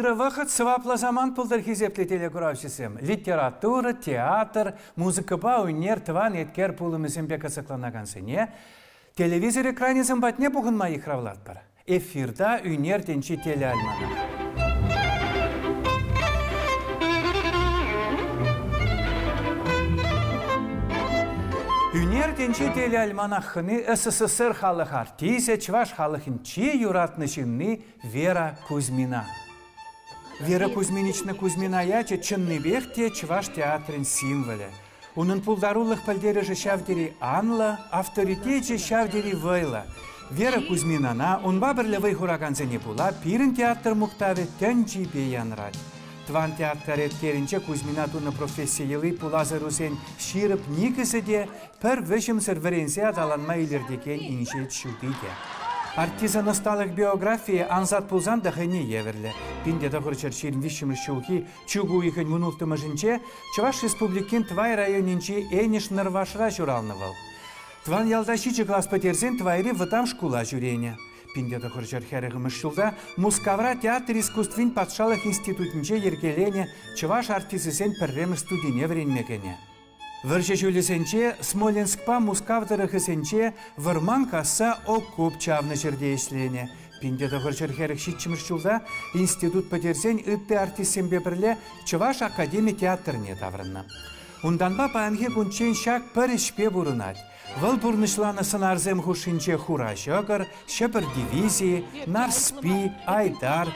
Ыры вақыт сываплы заман пылдыр хизеплетелі күрәушісім. Литература, театр, музыкаба өнер тыван еткер пулымызымбе кызыкланаган сыне. Телевизор экранизм батне бұғынма ихравлат бар. Эфирда өнер тенчи телеальмана. Үнер тенчи телеальманахыны СССР халық артизе чваш халықынчи юратнышынны Вера Кузьмина. Вера Кузьминична Кузьмина яче чынны бехте чваш театрын символы. Унын пулдарулых пальдері же шавдері анла, авторитете шавдері вайла. Вера Кузьминана унба бірлі вайхураганзыне була пирін театр мұқтавы тәнчи бейянрад. Тван театр еткерінче Кузьмина туны профессиялы пулазырусен ширып никісіде пір вішімсір віренсе адаланма илердекен иншет шудыде. Артизан ысталық биография анзат пулзан дағыне еверлі. Пиндеді ғырчар шерін вишіміш шулки чугу ихын мұнултымыжынче Чуваш республикин Твай районинче әнеш нырвашра журалнывал. Тван ялдашичі класс патерзен Твайри ватам шкула жүрене. Пиндеді ғырчар хәрігіміш шулда Мускавра театр искусствин патшалық институтынче ергелене Чуваш артизесен пірремі студине вренмекене. Вырже жүлесенче Смоленскпа Мускавдырыхысенче вырман касса окуп чавны жерде еслене. Пиндеді ғырчар хәрік шитчіміш шулда институт патерзен үтті артисембе бірле Чуваш академия театрне таврынна. Унданба паанге күнчен шак пір ішпе бұрынат. Вăл пурнышланы сынарзем хушинче хура жăгăр, шăпăр дивизии, нарспи, айдар,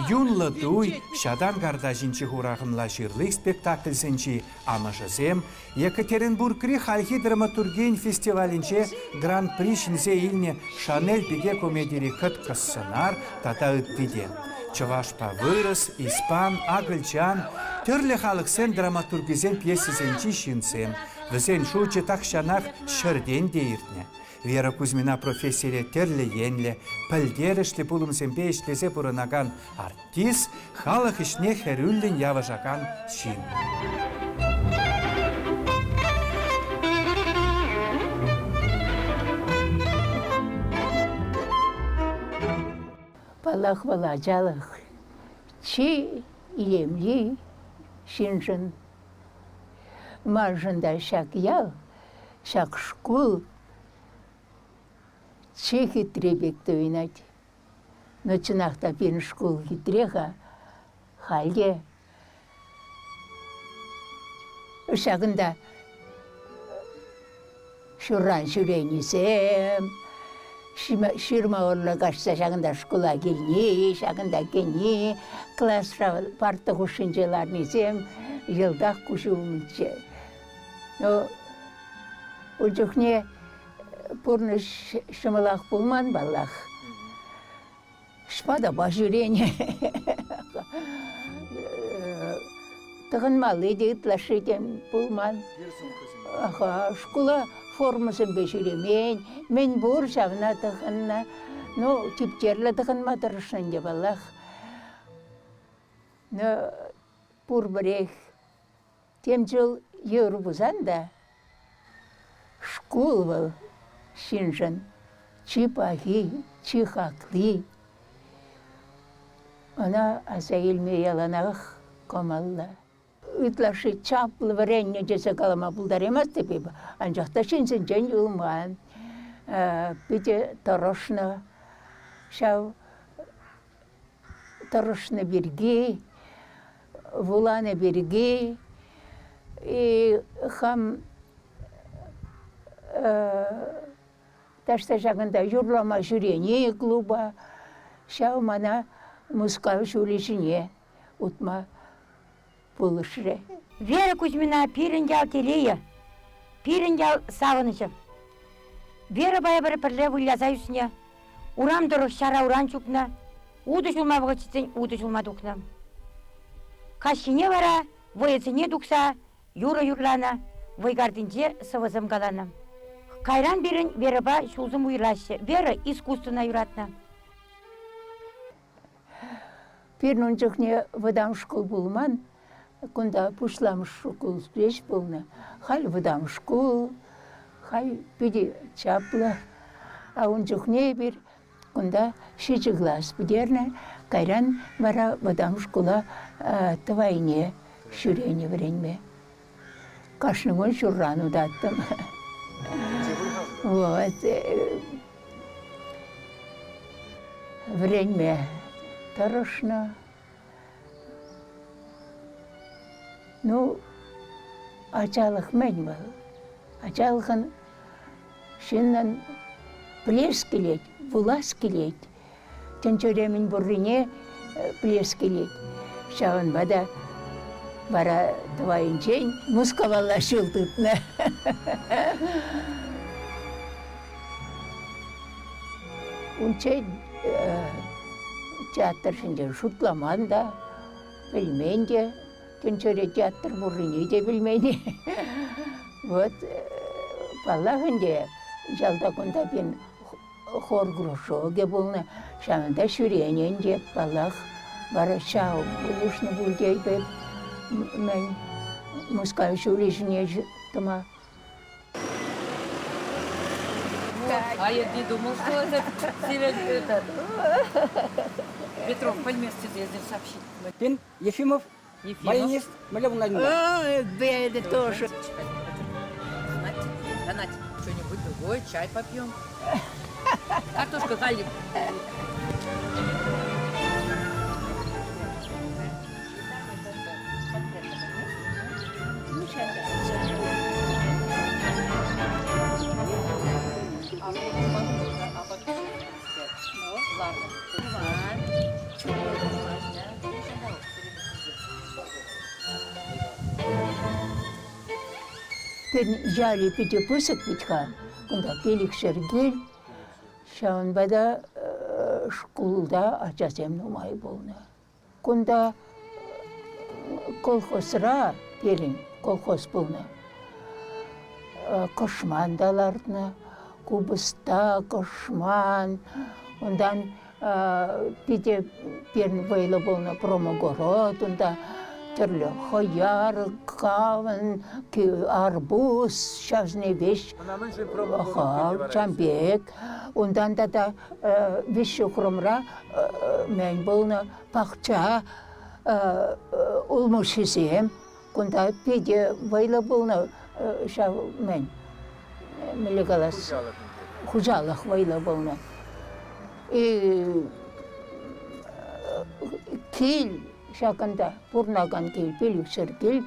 юнлы туй, шадан гардажинче хурахымла жирлык спектакльсенчи амышысем, Екатеринбургри хальхи драматургень фестивалинче гран-при шинзе илне Шанель пиге комедири кыт сценар тата ыттиде. Чувашпа вырыс, испан, агылчан, тӧрле халықсен драматургизен пьесесенчи шинсем. Візен шучы такшанах шырден дейіртне. Вера Кузьмина профессире терлі енлі, пілдерішлі пулымсембе ішлесе бұрынаган артист, халық ішне хәрүллін яважаган шин. Балах балажалық, чи илемли шинжын. Маржында шак ял, шак шкул, че хитре бекті ойнайды. Но чынақта пен шкул хитреға, халге. Шағында шуран шүренесем, шырма орлы қашса шағында шкула келне, шағында келне, классра парты құшынчеларнесем, жылдақ күші өмілче. Но ол жүхне пұрны шымылақ болман балақ. Шпада ба жүрене. Тұғын малы дейтлашы дем болман. Шкула формасын бе жүремен. Мен бұр жавна тұғынна. Но типтерлі тұғын мадырышын де балақ. Но бұр бірек. Тем жыл Еурбузан да школ был шинжан, чи пахи, чи хакли. Она азаилме яланах комалла. Үтлаши чаплы варенье жесе калама булдаремас тепе, анжақта шинсен жен юлман. Бите торошна, шау торошна берги, вуланы берги, и хам ташта жағында юрлама жүрене клуба, шау мана мускал шулешіне утма булышре. Вера Кузьмина пиріндял телея, пиріндял сағынычы. Вера бая бір пірле выляза үсіне, урам дұрық шара уран чукна, уды жулма вғычысын, уды жулма дұқна. Кашыне вара, войыцыне дұқса, юра юрлана, войгардынче сывызым галана. Кайран берін Вераба шулзым уйрашы. Вера искусственно юратна. Пирнун жүхне выдам школ булман, кунда пушлам школ спеш булна. Халь выдам школ, халь пиди чапла, а он жүхне бир, кунда шичі глаз бидерне, Кайран вара бадам школа твайне шүрене вренме. Кашныңын шурран удаттым. Вот. Вренме тарышна. Ну, ачалық мен был. Ачалықын шыннан плес келет, вулас келет. Тенчеремин буррине плес келет. Шаван бада бара твайынчен мускавалла шылтытна. Унчен театр шинде шутламан да, білмен де, тенчере театр буррине де білмейді. Вот, паллахынде жалда күнда бен хор грушоге болны, шамында шүренен де паллах бара шау buluşnu bulgey bep men Москва шүрешіне жыттыма. А я не думал, что это этот Петров Пальмерс ездил сообщить. Пин Ефимов, баянист, Ой, беды тоже. Донать, что-нибудь другое, чай попьем. Картошка галим. Пен жали пите пысык битха, кунда келик шергел, шаун бада школда ачасем нумай болны. Кунда колхозра пелин колхоз болны. Кошмандаларны, кубыста кошман, ондан пите пен вайлы болны промогород, онда түрлі хояр, кавын, арбуз, шазны веш, чамбек. Ондан да веш шукрымра мен болны пақча улмышызем. Кунда педе вайлы болны шау мен, мелегалас, хужалық вайлы болны. Кел, шақында бұрнаған кел, пелікшір кел,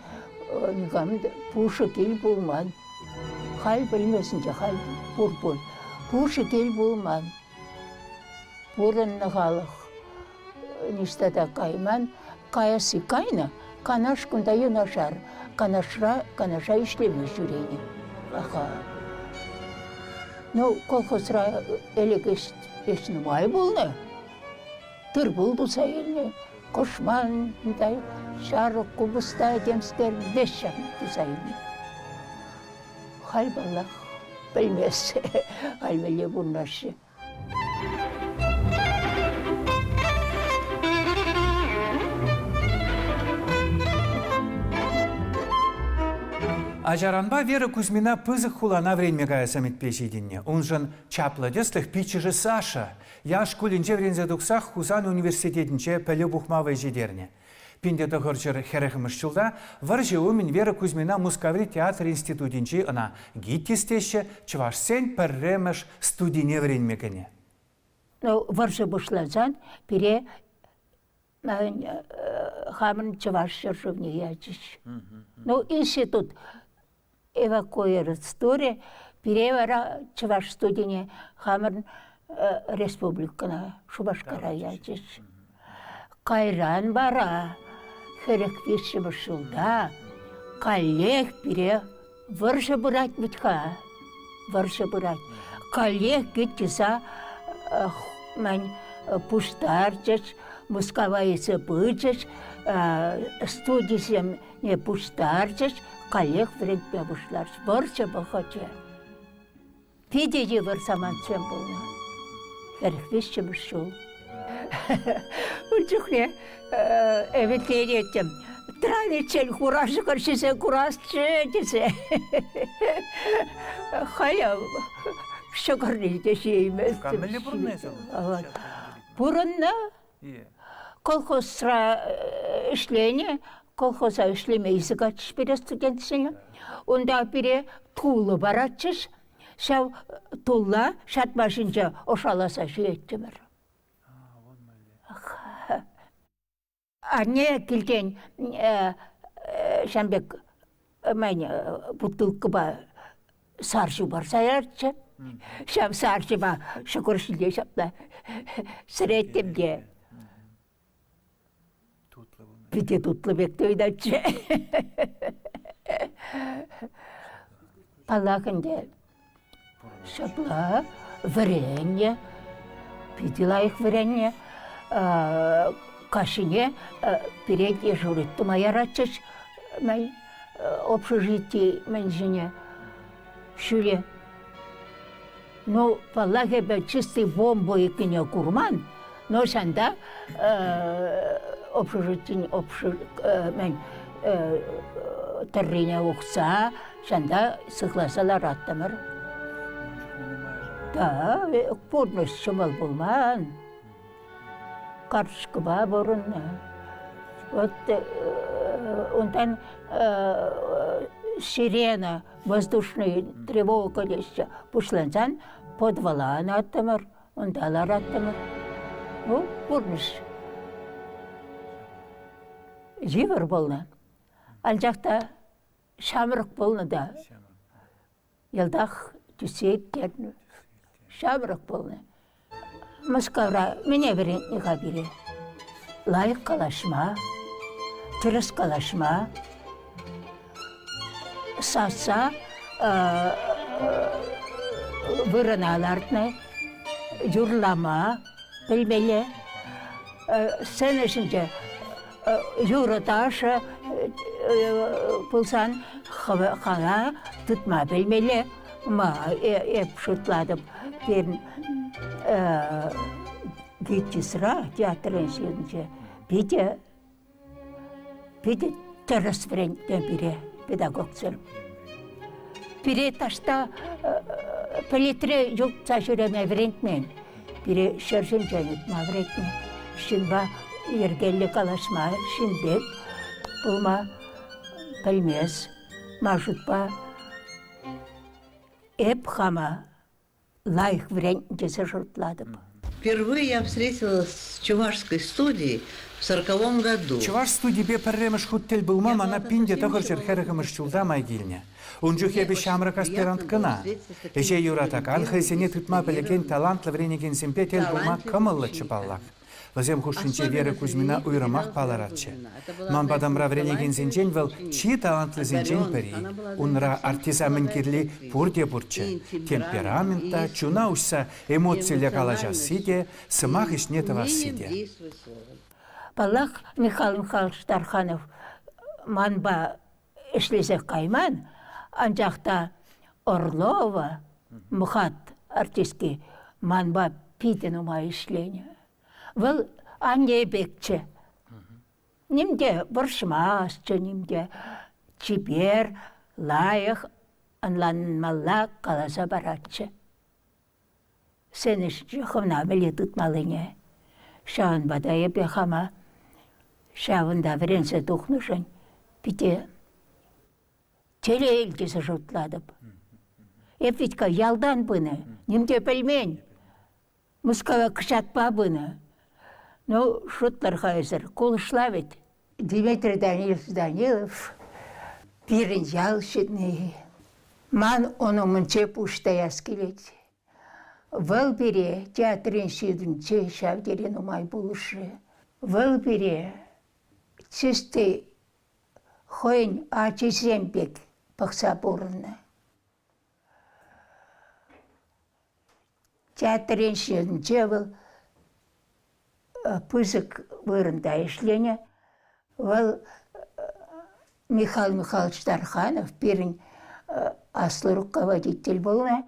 пұшы кел болман. Хал білмесінше, хал бұр-бұр. Пұшы кел болман. Бұрынны қалық. Ништада қайман, қаясы қайна, қанаш күнда юнашар, қанаша ішлеме жүрейді. Ну, колхозра әлік ешіні бай болны. Тұр бұл бұса еліне. Кошман, шарық, кубыста демстер, бешшак тұсайын. Халбаллах білмес, халбеле бұннашы. Ажаранба Вера Кузьмина пызык хулана время гая самит печидинне. Он жан чапладестых пичижи Саша. Я школинче врензе дуксах Хузан университетинче пеле бухмавай жидерне. Пинде дохорчер херехмыш чулда, варжеу min Вера Кузьмина Мускаври театр институтинче она гиттистеще чвашсен перремеш студине вренмекене. Ну, варже бушлазан, пере хамын чваш шершовне ячиш. Ну, институт эвакуирует история, перевара чваш студине хамын республикана Шубашкара ячиш. Кайран бара, херек виші башылда, коллег пере варже бурать бітка, варже бурать. Коллег гиттіза мен пуштарчыш, мускавайсы бычыш, студисем не пуштарчыш, коллег вредбе бушларш, варже бахаче. Пидеji варсаман чем болна. Херек виші башыл. Uçukne evet diyecektim. Traliçel kuraşı karşısı kurasçı dese. Hayal şokarlı de şeyimiz. Kameli burun ne zaman? Burunna колхозра işleyene, kolhoza işlemeyizi kaçış bir studentsine. Onda biri tuğlu baratçış, şav tuğla şatmaşınca oşalasa şey ettimir. Anne gelgen şambek mene butulku ba sarşı var sayarçı. Şam sarşı ba şükür şilde şapla srettim diye. Bir de tutlu bekliyordu. Allah'ın de şapla verenye, bir de layık verenye, kaşıne перед дежурит яратчыш мен общежитие мен жене шуле. Ну, валлахи бе чистый бомбу икине курман, но шанда общежитие мен террине укса, шанда сыкласалар аттымыр. Да, поднос шымыл булман. Каршкыба борунна. Вот онтан сирена, воздушный тревога еще. Пушлансан подвалан аттымыр, ондалар аттымыр. Ну, бурныш. Живер болна. Ал жақта шамырық болны да. Елдақ түсет керні. Шамырық болны. Мысқавра мене берен неға бере. Лайық қалашма, түріс қалашма, сатса вырыналарны, юрлама, білмелі. Сен ішінде юрыташы пылсан қала тұтма білмелі. Ма еп шутладым. Гитчисра театрын сүйінші. Биде теріс вренттен бире педагогсыр. Бире ташта пелетре жүлтса жүреме врентмен. Бире шыржын жәнітма врентмен. Шынба ергелі қалашма, шындек. Бұлма пілмес, мажутпа. Эп хама лайх врентте зажутладым. Впервые я встретилась с чувашской студией в 40-м году. Чуваш студибе перремеш хуттел булма мана пинде тохыр жерхерхемеш чулда майгилне. Унжухебе шамрак аспирант кына. Эже юратакан хайсене тутма белеген талантлы вренеген симпетел булма кымыллы чыпаллак. Лазем хушинче Вера Кузьмина уйрамах паларатче. Ман бадамра вренеген зенчен вел чи талантлы зенчен пери. Унра артизамын кирли пурде бурче. Темперамента, чуна ушса эмоцияле калажа сиде, сымах ишнетова сиде. Балах Михаил Михайлович Тарханов манба ишлесе кайман, анжақта Орлова, Мухат артистки манба пиден ума ишлене. Выл анне бекче. Нимде боршмасчы, нимде чибер, лайық, анланмалла қаласа баратчы. Сен ішчі хымна біле тұтмалыне. Шауын бадайы бехама, шауында вренсе тұхнышын, бите теле елгесі жұтладып. Эпвитка ялдан бұны, немде білмен, мұскава кышатпа бұны. Ну, шутлар хайзыр, кулышлавит. Дмитрий Данилов, пирин ялшидный. Ман оны мұнче пұштай аскелет. Выл бере театрын сүйдінче шавдерен умай бұлышы. Выл бере чисты хойн ачызембек пақса бұрынны. Театрын сүйдінче выл пызык вырында ішлене. Выл Михаил Михайлович Тарханов пирин аслы руководитель болны.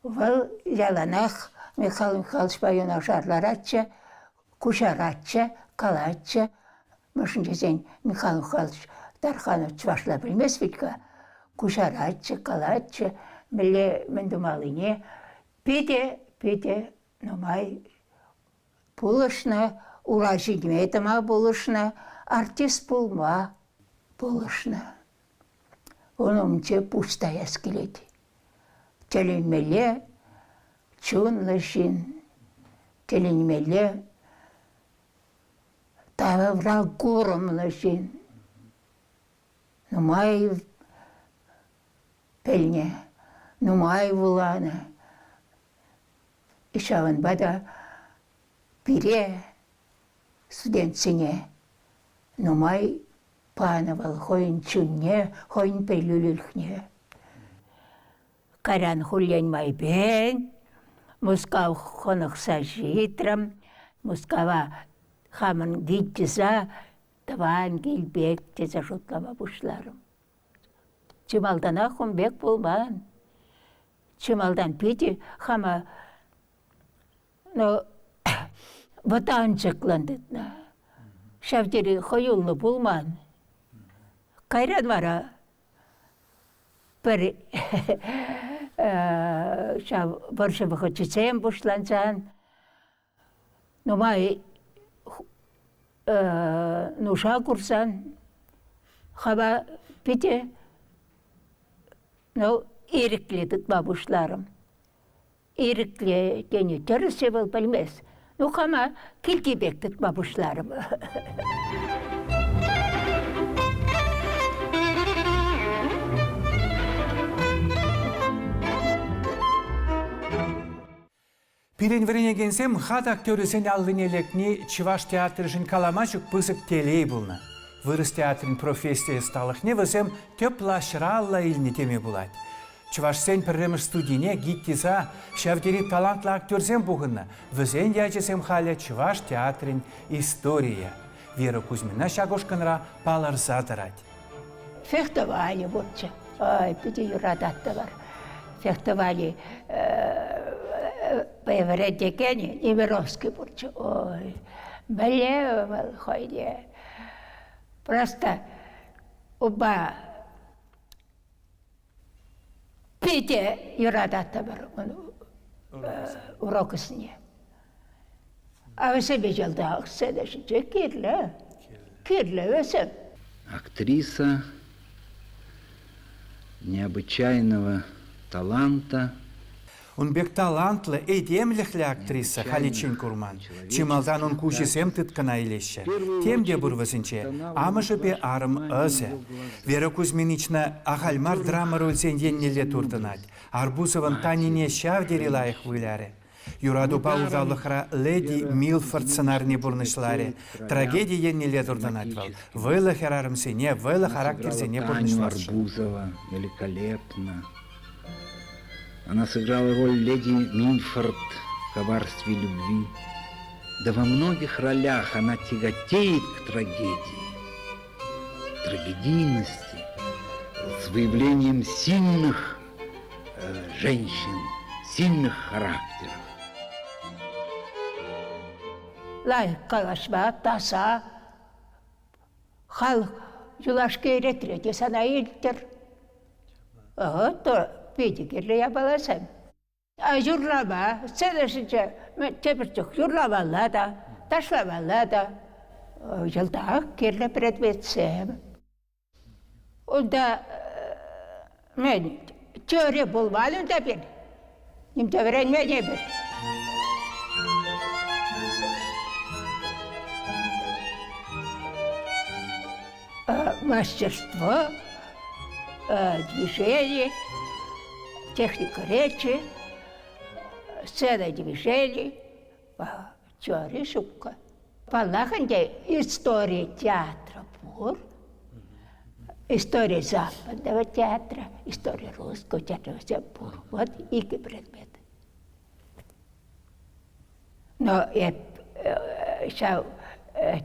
Выл яланах Михаил Михайлович байына жарларатчы, кушаратчы, калатчы. Мышынче сен Михаил Михайлович Тарханов чувашла білмес бітка. Кушаратчы, калатчы, біле міндумалыне. Педе, нумай пулышны ура жидметіма болышна, артист болма болышна. Онымче пустая скелет. Теленмеле чунлы жин, теленмеле таврал курымлы жин. Нумай пельне, нумай вулана. Ишаван бада пире студентсине, нумай панавал хойн чунне, хойн пелюлюльхне. Каран хулянь майбен, мускав хонықса житрам, мускава хамын гиттіза, таван гилбек теза жұтлама бұшларым. Чымалдана хумбек болман. Чымалдан пети хама, но ватанчыкландытна. Шавдері хойулны болман. Кайран вара бір баршабығы чесем бұшлансан. Нумай нуша курсан. Хаба пете ирикле тұтма бұшларым. Ирикле кені терісе бол білмес. Хама келкебек тұтма бұшларым. Пирен врене генсем хат актёрысен аллын элекни Чуваш театрышын каламачук пысык телей булна. Вырыс театрын профессия сталыхне высем төплашралла илни теме булать. Чувашсен пірреміш студине гиттиза шавдери талантлы актёрсем буғынна. Візен ячесем халя Чуваш театрын история. Вера Кузьмина шагошканра паларза дарать. Фехтовали бұрча. Ой, піде юрадатты бар. Фехтовали Певредекені, Неверовський бұрча. Ой, бәле был хойде. Просто оба пите юрадатты бар урокысыне. А өсе бежалды ақсы да жинче керлі өсе. Актриса необычайного таланта. Он бек талантлы, эйдемліхлі актриса Халичин Курман. Чималдан он кушесем тыткана илеші. Темде бұрвызынче, амышы бе арым өзі. Вера Кузьминична ағалмар драма рөлсен еннеле турдынат. Арбузовын танине шавдері лайық выляры. Юраду паузалықра леди Милфорд сценарни бұрнышлары. Трагедия еннеле турдынат вал. Вылы херарымсене, вылы характерсене бұрнышларшы. Арбузова великолепно. Она сыграла роль леди Милфорд в «Коварстве любви». Да во многих ролях она тяготеет к трагедии, трагедийности, с выявлением сильных женщин, сильных характеров. Лайық қалашма, таса, халық жүлашке еретіреді, сана елдер. То педикерлі я баласам. А журлама, сәдішінше, тепірчік журламалла да, ташламалла да. Жылдақ керлі предметсем. Онда мен теория болмалым да бір. Немді верен мене бір. Мастерство, движение, техника речи, сцена движений, теория шутка. Палаханде история театра бур, история западного театра, история русского театра, все бур. Вот iki предмет. Но это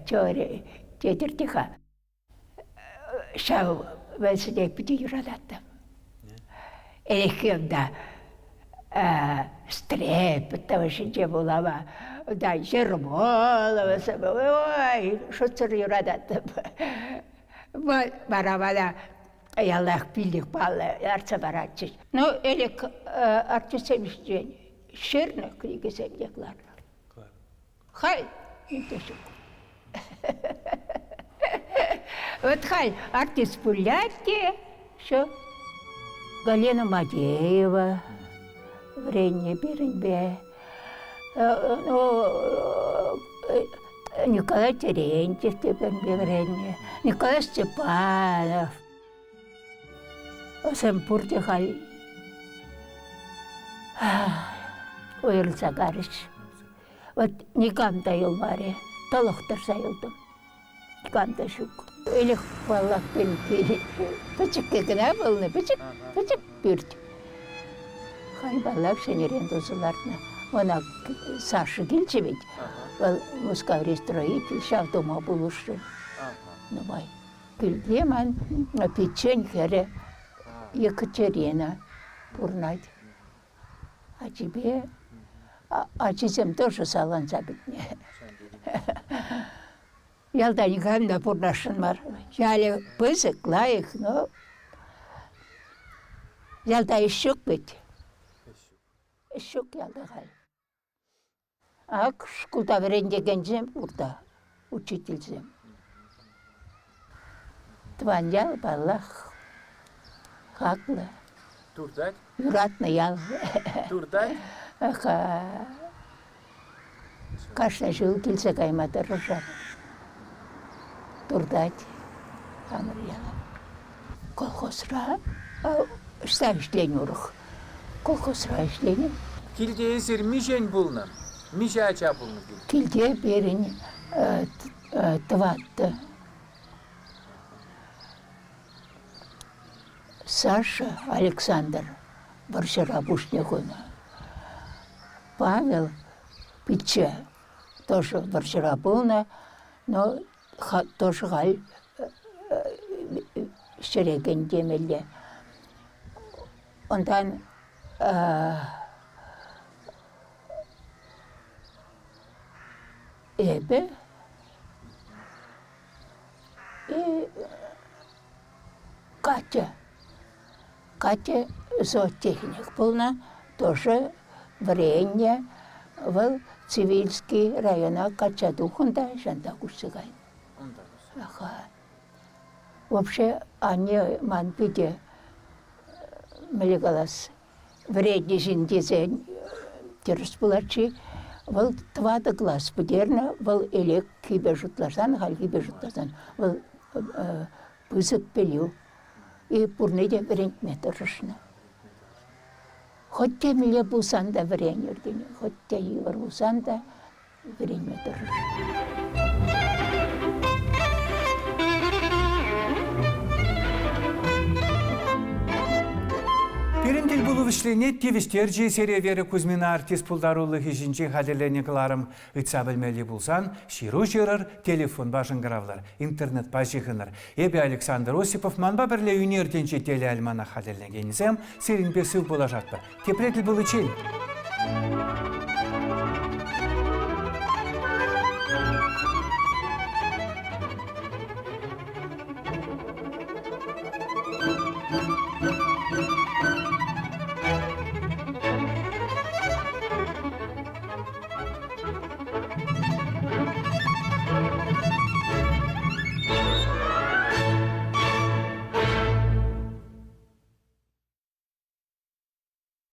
теория театра шау вәсіне піде юрадаттым. Элекемда стреп, того шинче болама, да жермолова себе, ой, шуцыр юрадаттым. Барамада яллах пилдік балы, арца баратчыш. Но элек артисем işten, şirne krigесем декларlar. Хай, не то шук. Вот халь артист Пуляки, что Галина Мадеева, Вренье Беренбе, Николай Терентьев теперь Вренье, Николай Степанов, Семпурте халь, Уйрл Сагарыч. Вот никам тайылмаре, талохтар сайылдым. Никам шук. Элих баллах пенки. Пычык кегіне болны, пычык бүрт. Хай баллах шенерен дозыларына. Она Саша Гильчевич, мускаври строитель, шав дома булышы. Ну бай. Гильдеман печенье Екатерина Пурнать. А тебе... А чизем тоже салан забитне. Ялда никам да пурнашын бар. Ялы пызык, лайық, но... Ялда ишшук бит. Ишшук ялда хал. Ак шкулда верендегенжем урда, учительзем. Тван ял баллах. Хаклы. Турдать? Юратны ял. Турдать? Аха. Каждый жил кильце каймата рожа. Турдать. Хамыр яла. Колхозра. Ставишлен урух. Колхозра ишлен. Kilde esir mişen bulunur. Mişe aça bulunur. Кильде берин тватты. Саша Александр Баршарабушнягуна. Павел Пиче тоже Баршарабуна, но тоже галь шереген демеле. Ondan Ebe и Катя. Катя зоотехник была, тоже варенье в Цивильский район, Качадухунда, Жандагушигай. Ага. Вообще, они манпиде мелегалас вредни жиндезен терспулачи, вал твада глаз подерна, вал элек кибежутлардан, хал кибежутлардан, вал пызык пелю. И пурныде вреньт метрышна. Хоть те миле бусан да врень юрдине, хоть те юр бусан да врень метрышна. Перендел булу вишленет тивистерджи серия Вера Кузьмина артист пулдарулы хижинчи хаделене кыларым ыйтса білмелі булсан, ширу жырыр телефон башын гравлар, интернет пажихыныр. Эбе Александр Осипов манба бірле юнертенче теле альмана хаделене генізем, серин бесі булажатпыр. Тепретіл булы чейн.